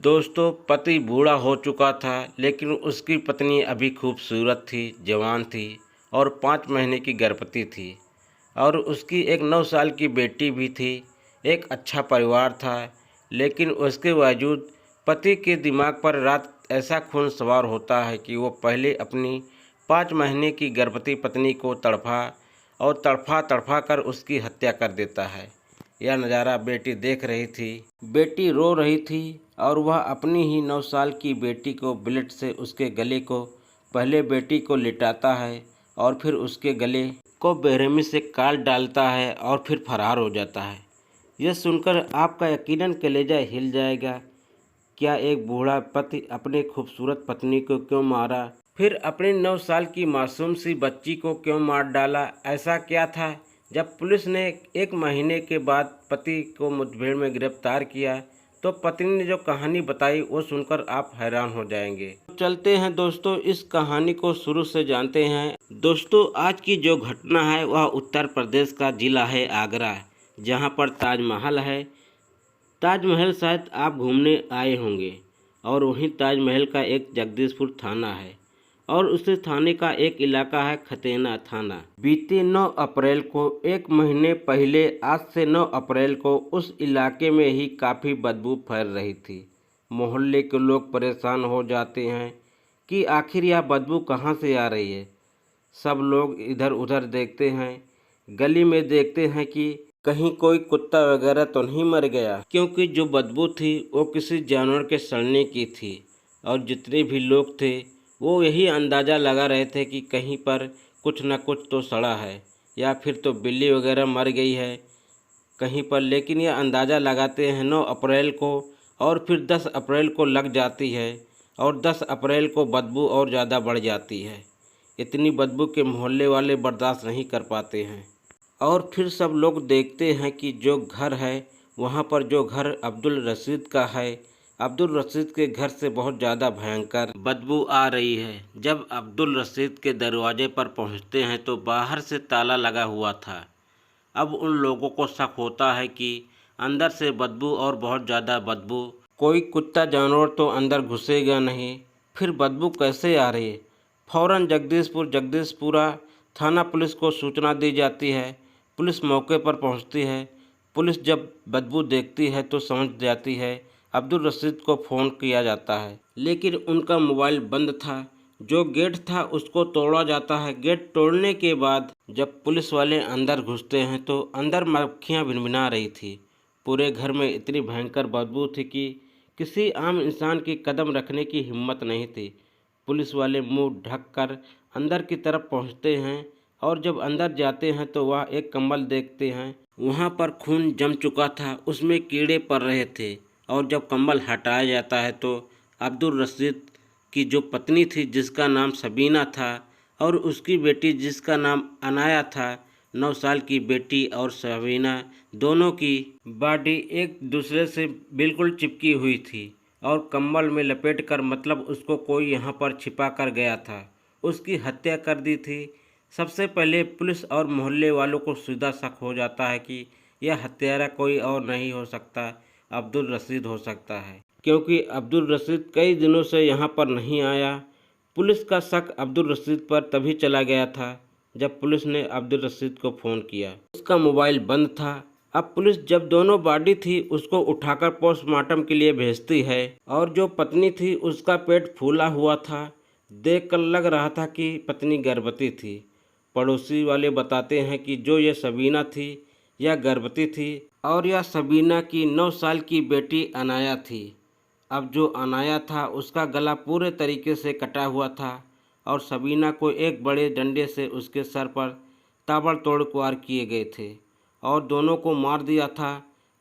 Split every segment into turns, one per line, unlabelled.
दोस्तों, पति बूढ़ा हो चुका था, लेकिन उसकी पत्नी अभी खूबसूरत थी, जवान थी और 5 महीने की गर्भवती थी और उसकी एक 9 साल की बेटी भी थी। एक अच्छा परिवार था, लेकिन उसके बावजूद पति के दिमाग पर रात ऐसा खून सवार होता है कि वो पहले अपनी 5 महीने की गर्भवती पत्नी को तड़पा और तड़पा कर उसकी हत्या कर देता है। यह नज़ारा बेटी देख रही थी। बेटी रो रही थी और वह अपनी ही 9 साल की बेटी को ब्लेड से उसके गले को पहले बेटी को लिटाता है और फिर उसके गले को बेरहमी से काट डालता है और फिर फरार हो जाता है। यह सुनकर आपका यकीनन कलेजा हिल जाएगा। क्या एक बूढ़ा पति अपने खूबसूरत पत्नी को क्यों मारा? फिर अपनी 9 साल की मासूम सी बच्ची को क्यों मार डाला? ऐसा क्या था? जब पुलिस ने 1 महीने के बाद पति को मुठभेड़ में गिरफ्तार किया, तो पत्नी ने जो कहानी बताई वो सुनकर आप हैरान हो जाएंगे। तो चलते हैं दोस्तों, इस कहानी को शुरू से जानते हैं। दोस्तों, आज की जो घटना है वह उत्तर प्रदेश का जिला है आगरा, जहां पर ताजमहल है। ताजमहल शायद आप घूमने आए होंगे और वहीं ताजमहल का एक जगदीशपुर थाना है और उस थाने का एक इलाका है खतेना थाना। बीते 9 अप्रैल को 1 महीने पहले आज से 9 अप्रैल को उस इलाके में ही काफ़ी बदबू फैल रही थी। मोहल्ले के लोग परेशान हो जाते हैं कि आखिर यह बदबू कहाँ से आ रही है। सब लोग इधर उधर देखते हैं, गली में देखते हैं कि कहीं कोई कुत्ता वगैरह तो नहीं मर गया, क्योंकि जो बदबू थी वो किसी जानवर के सड़ने की थी। और जितने भी लोग थे वो यही अंदाज़ा लगा रहे थे कि कहीं पर कुछ न कुछ तो सड़ा है या फिर तो बिल्ली वगैरह मर गई है कहीं पर। लेकिन यह अंदाज़ा लगाते हैं 9 अप्रैल को और फिर 10 अप्रैल को लग जाती है और 10 अप्रैल को बदबू और ज़्यादा बढ़ जाती है। इतनी बदबू के मोहल्ले वाले बर्दाश्त नहीं कर पाते हैं और फिर सब लोग देखते हैं कि जो घर है वहाँ पर जो घर अब्दुल रशीद का है, अब्दुल रशीद के घर से बहुत ज़्यादा भयंकर बदबू आ रही है। जब अब्दुल रशीद के दरवाजे पर पहुँचते हैं तो बाहर से ताला लगा हुआ था। अब उन लोगों को शक होता है कि अंदर से बदबू और बहुत ज़्यादा बदबू, कोई कुत्ता जानवर तो अंदर घुसेगा नहीं, फिर बदबू कैसे आ रही है। फ़ौरन जगदीशपुरा थाना पुलिस को सूचना दी जाती है। पुलिस मौके पर पहुंचती है। पुलिस जब बदबू देखती है तो समझ जाती है। अब्दुल रशीद को फ़ोन किया जाता है, लेकिन उनका मोबाइल बंद था। जो गेट था उसको तोड़ा जाता है। गेट तोड़ने के बाद जब पुलिस वाले अंदर घुसते हैं तो अंदर मक्खियाँ भिनभिना रही थी। पूरे घर में इतनी भयंकर बदबू थी कि किसी आम इंसान की कदम रखने की हिम्मत नहीं थी। पुलिस वाले मुंह ढककर अंदर की तरफ पहुंचते हैं और जब अंदर जाते हैं तो वह एक कंबल देखते हैं। वहां पर खून जम चुका था, उसमें कीड़े पड़ रहे थे और जब कंबल हटाया जाता है तो अब्दुल रशीद की जो पत्नी थी जिसका नाम सबीना था और उसकी बेटी जिसका नाम अनाया था, 9 साल की बेटी और सबीना, दोनों की बॉडी एक दूसरे से बिल्कुल चिपकी हुई थी और कंबल में लपेट कर, मतलब उसको कोई यहाँ पर छिपा कर गया था, उसकी हत्या कर दी थी। सबसे पहले पुलिस और मोहल्ले वालों को सीधा शक हो जाता है कि यह हत्यारा कोई और नहीं हो सकता, अब्दुल रशीद हो सकता है, क्योंकि अब्दुल रशीद कई दिनों से यहाँ पर नहीं आया। पुलिस का शक अब्दुल रशीद पर तभी चला गया था जब पुलिस ने अब्दुल रशीद को फ़ोन किया। उसका मोबाइल बंद था। अब पुलिस जब दोनों बॉडी थी उसको उठाकर पोस्टमार्टम के लिए भेजती है और जो पत्नी थी उसका पेट फूला हुआ था। देखकर लग रहा था कि पत्नी गर्भवती थी। पड़ोसी वाले बताते हैं कि जो ये सबीना थी यह गर्भवती थी और यह सबीना की 9 साल की बेटी अनाया थी। अब जो अनाया था उसका गला पूरे तरीके से कटा हुआ था और सबीना को एक बड़े डंडे से उसके सर पर ताबड़तोड़ वार किए गए थे और दोनों को मार दिया था।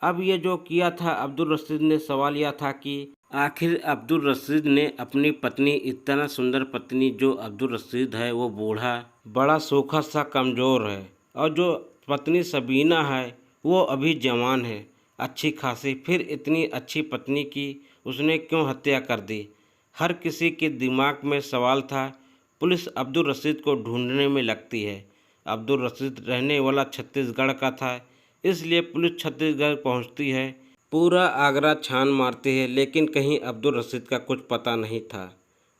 अब ये जो किया था अब्दुल रशीद ने, सवाल यह था कि आखिर अब्दुल रशीद ने अपनी पत्नी, इतना सुंदर पत्नी जो अब्दुल रशीद है वो बूढ़ा, बड़ा सूखा सा कमज़ोर है और जो पत्नी सबीना है वो अभी जवान है, अच्छी खासी, फिर इतनी अच्छी पत्नी की उसने क्यों हत्या कर दी। हर किसी के दिमाग में सवाल था। पुलिस अब्दुल रशीद को ढूंढने में लगती है। अब्दुल रशीद रहने वाला छत्तीसगढ़ का था, इसलिए पुलिस छत्तीसगढ़ पहुंचती है। पूरा आगरा छान मारती है, लेकिन कहीं अब्दुल रशीद का कुछ पता नहीं था।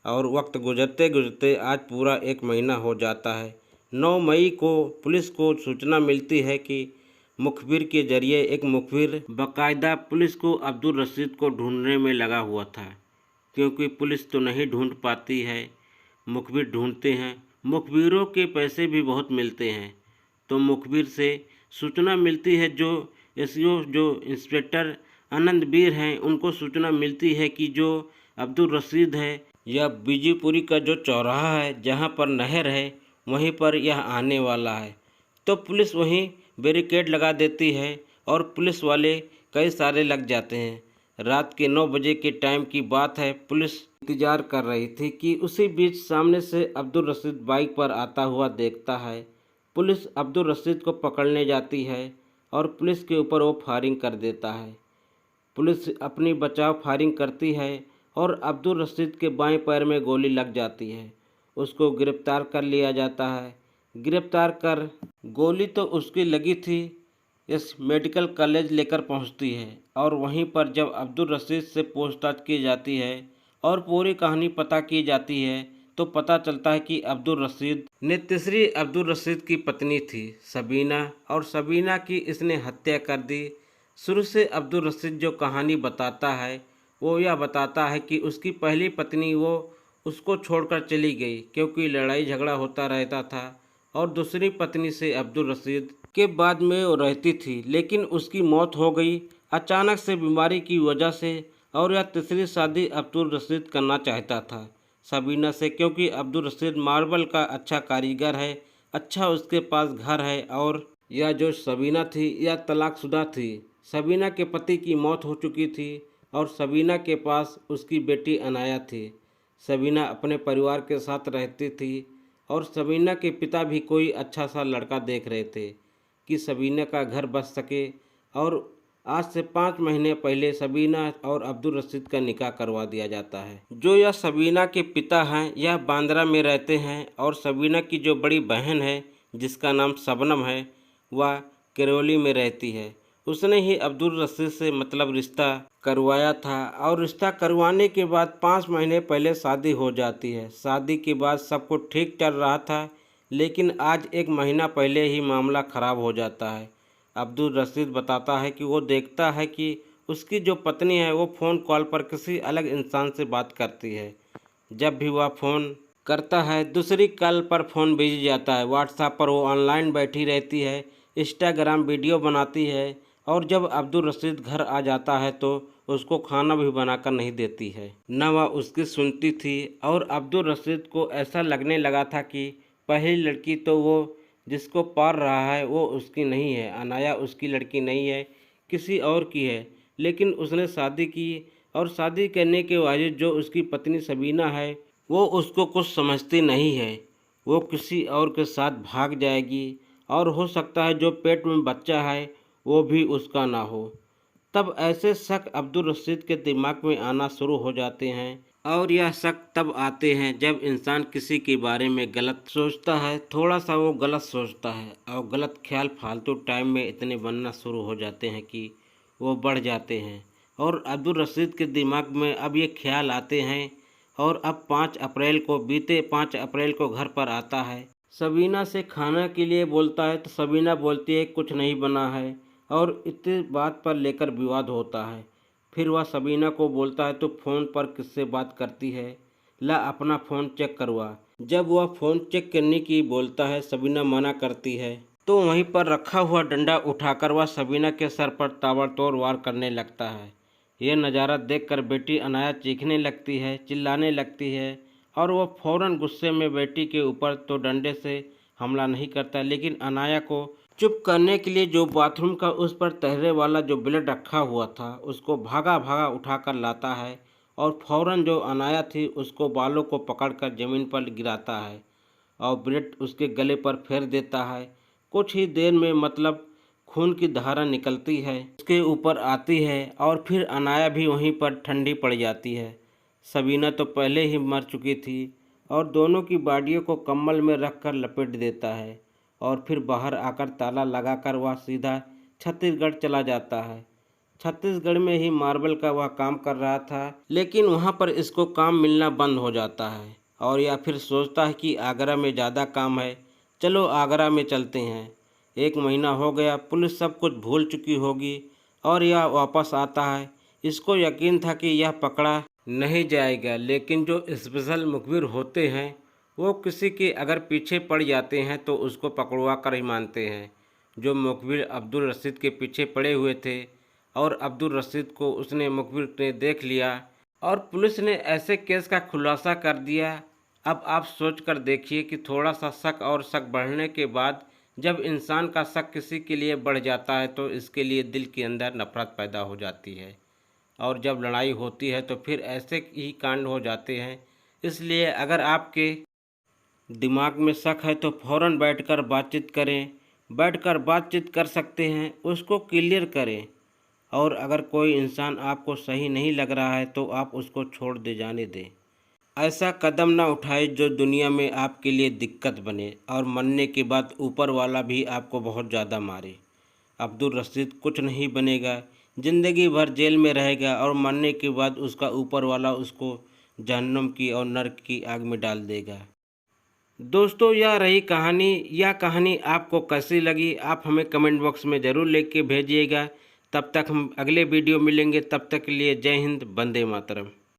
और वक्त गुजरते गुजरते आज पूरा 1 महीना हो जाता है। 9 मई को पुलिस को सूचना मिलती है कि मुखबिर के जरिए एक मुखबिर बाकायदा पुलिस को अब्दुल रशीद को ढूंढने में लगा हुआ था, क्योंकि पुलिस तो नहीं ढूंढ पाती है, मुखबिर ढूंढते हैं। मुखबिरों के पैसे भी बहुत मिलते हैं, तो मुखबिर से सूचना मिलती है। जो एसओ जो इंस्पेक्टर आनंदवीर हैं, उनको सूचना मिलती है कि जो अब्दुल रशीद है यह बीजीपुरी का जो चौराहा है जहाँ पर नहर है वहीं पर यह आने वाला है। तो पुलिस वहीं बैरिकेड लगा देती है और पुलिस वाले कई सारे लग जाते हैं। रात के 9 बजे के टाइम की बात है। पुलिस इंतजार कर रही थी कि उसी बीच सामने से अब्दुल रशीद बाइक पर आता हुआ देखता है। पुलिस अब्दुल रशीद को पकड़ने जाती है और पुलिस के ऊपर वो फायरिंग कर देता है। पुलिस अपनी बचाव फायरिंग करती है और अब्दुल रशीद के बाएं पैर में गोली लग जाती है। उसको गिरफ्तार कर लिया जाता है। गिरफ्तार कर गोली तो उसकी लगी थी, इस मेडिकल कॉलेज लेकर पहुंचती है और वहीं पर जब अब्दुल रशीद से पूछताछ की जाती है और पूरी कहानी पता की जाती है तो पता चलता है कि अब्दुल रशीद ने तीसरी अब्दुल रशीद की पत्नी थी सबीना, और सबीना की इसने हत्या कर दी। शुरू से अब्दुल रशीद जो कहानी बताता है वो यह बताता है कि उसकी पहली पत्नी वो उसको छोड़कर चली गई क्योंकि लड़ाई झगड़ा होता रहता था, और दूसरी पत्नी से अब्दुल रशीद के बाद में वो रहती थी, लेकिन उसकी मौत हो गई अचानक से बीमारी की वजह से। और यह तीसरी शादी अब्दुल रशीद करना चाहता था सबीना से, क्योंकि अब्दुल रशीद मार्बल का अच्छा कारीगर है, अच्छा उसके पास घर है। और यह जो सबीना थी यह तलाकशुदा थी। सबीना के पति की मौत हो चुकी थी और सबीना के पास उसकी बेटी अनाया थी। सबीना अपने परिवार के साथ रहती थी और सबीना के पिता भी कोई अच्छा सा लड़का देख रहे थे कि सबीना का घर बस सके। और आज से 5 महीने पहले सबीना और अब्दुल रशीद का निकाह करवा दिया जाता है। जो यह सबीना के पिता हैं यह बांद्रा में रहते हैं, और सबीना की जो बड़ी बहन है जिसका नाम शबनम है वह करौली में रहती है। उसने ही अब्दुल रशीद से मतलब रिश्ता करवाया था, और रिश्ता करवाने के बाद 5 महीने पहले शादी हो जाती है। शादी के बाद सब कुछ ठीक चल रहा था, लेकिन आज 1 महीना पहले ही मामला ख़राब हो जाता है। अब्दुल रशीद बताता है कि वो देखता है कि उसकी जो पत्नी है वो फ़ोन कॉल पर किसी अलग इंसान से बात करती है। जब भी वह फ़ोन करता है दूसरी कॉल पर फ़ोन बिजी जाता है। व्हाट्सएप पर वो ऑनलाइन बैठी रहती है, इंस्टाग्राम वीडियो बनाती है, और जब अब्दुल रशीद घर आ जाता है तो उसको खाना भी बनाकर नहीं देती है, न वह उसकी सुनती थी। और अब्दुल रशीद को ऐसा लगने लगा था कि पहली लड़की तो वो जिसको पाल रहा है वो उसकी नहीं है, अनाया उसकी लड़की नहीं है, किसी और की है। लेकिन उसने शादी की, और शादी करने के बावजूद जो उसकी पत्नी सबीना है वो उसको कुछ समझती नहीं है। वो किसी और के साथ भाग जाएगी, और हो सकता है जो पेट में बच्चा है वो भी उसका ना हो। तब ऐसे शक अब्दुल रशीद के दिमाग में आना शुरू हो जाते हैं, और यह शक तब आते हैं जब इंसान किसी के बारे में गलत सोचता है। थोड़ा सा वो गलत सोचता है और गलत ख्याल फालतू टाइम में इतने बनना शुरू हो जाते हैं कि वो बढ़ जाते हैं। और अब्दुल रशीद के दिमाग में अब ये ख्याल आते हैं, और अब 5 अप्रैल को घर पर आता है। सबीना से खाना के लिए बोलता है तो सबीना बोलती है कुछ नहीं बना है, और इतनी बात पर लेकर विवाद होता है। फिर वह सबीना को बोलता है तो फ़ोन पर किससे बात करती है, ला अपना फ़ोन चेक करवा। जब वह फ़ोन चेक करने की बोलता है सबीना मना करती है, तो वहीं पर रखा हुआ डंडा उठाकर वह सबीना के सर पर ताबड़तोड़ वार करने लगता है। यह नज़ारा देखकर बेटी अनाया चीखने लगती है, चिल्लाने लगती है, और वह फ़ौरन गुस्से में बेटी के ऊपर तो डंडे से हमला नहीं करता, लेकिन अनाया को चुप करने के लिए जो बाथरूम का उस पर तहरे वाला जो ब्लेड रखा हुआ था उसको भागा भागा उठाकर लाता है, और फ़ौरन जो अनाया थी उसको बालों को पकड़कर ज़मीन पर गिराता है और ब्लेड उसके गले पर फेर देता है। कुछ ही देर में मतलब खून की धारा निकलती है, उसके ऊपर आती है, और फिर अनाया भी वहीं पर ठंडी पड़ जाती है। सबीना तो पहले ही मर चुकी थी, और दोनों की बॉडियों को कंबल में रखकर लपेट देता है, और फिर बाहर आकर ताला लगाकर वह सीधा छत्तीसगढ़ चला जाता है। छत्तीसगढ़ में ही मार्बल का वह काम कर रहा था, लेकिन वहाँ पर इसको काम मिलना बंद हो जाता है और या फिर सोचता है कि आगरा में ज़्यादा काम है, चलो आगरा में चलते हैं। 1 महीना हो गया, पुलिस सब कुछ भूल चुकी होगी और यह वापस आता है। इसको यकीन था कि यह पकड़ा नहीं जाएगा, लेकिन जो स्पेशल मुखबिर होते हैं वो किसी के अगर पीछे पड़ जाते हैं तो उसको पकड़वा कर ही मानते हैं। जो मुखबिर अब्दुल रशीद के पीछे पड़े हुए थे और अब्दुल रशीद को उसने मुखबिर ने देख लिया और पुलिस ने ऐसे केस का खुलासा कर दिया। अब आप सोच कर देखिए कि थोड़ा सा शक और शक बढ़ने के बाद जब इंसान का शक किसी के लिए बढ़ जाता है तो इसके लिए दिल के अंदर नफरत पैदा हो जाती है और जब लड़ाई होती है तो फिर ऐसे ही कांड हो जाते हैं। इसलिए अगर आपके दिमाग में शक है तो फ़ौरन बैठकर बातचीत करें, बैठकर बातचीत कर सकते हैं, उसको क्लियर करें। और अगर कोई इंसान आपको सही नहीं लग रहा है तो आप उसको छोड़ दे, जाने दें। ऐसा कदम ना उठाए जो दुनिया में आपके लिए दिक्कत बने और मरने के बाद ऊपर वाला भी आपको बहुत ज़्यादा मारे। अब्दुल रशीद कुछ नहीं बनेगा, ज़िंदगी भर जेल में रहेगा और मरने के बाद उसका ऊपर वाला उसको जहन्नुम की और नर्क की आग में डाल देगा। दोस्तों, यह रही कहानी। यह कहानी आपको कैसी लगी आप हमें कमेंट बॉक्स में ज़रूर लिख के भेजिएगा। तब तक हम अगले वीडियो मिलेंगे, तब तक के लिए जय हिंद, वंदे मातरम।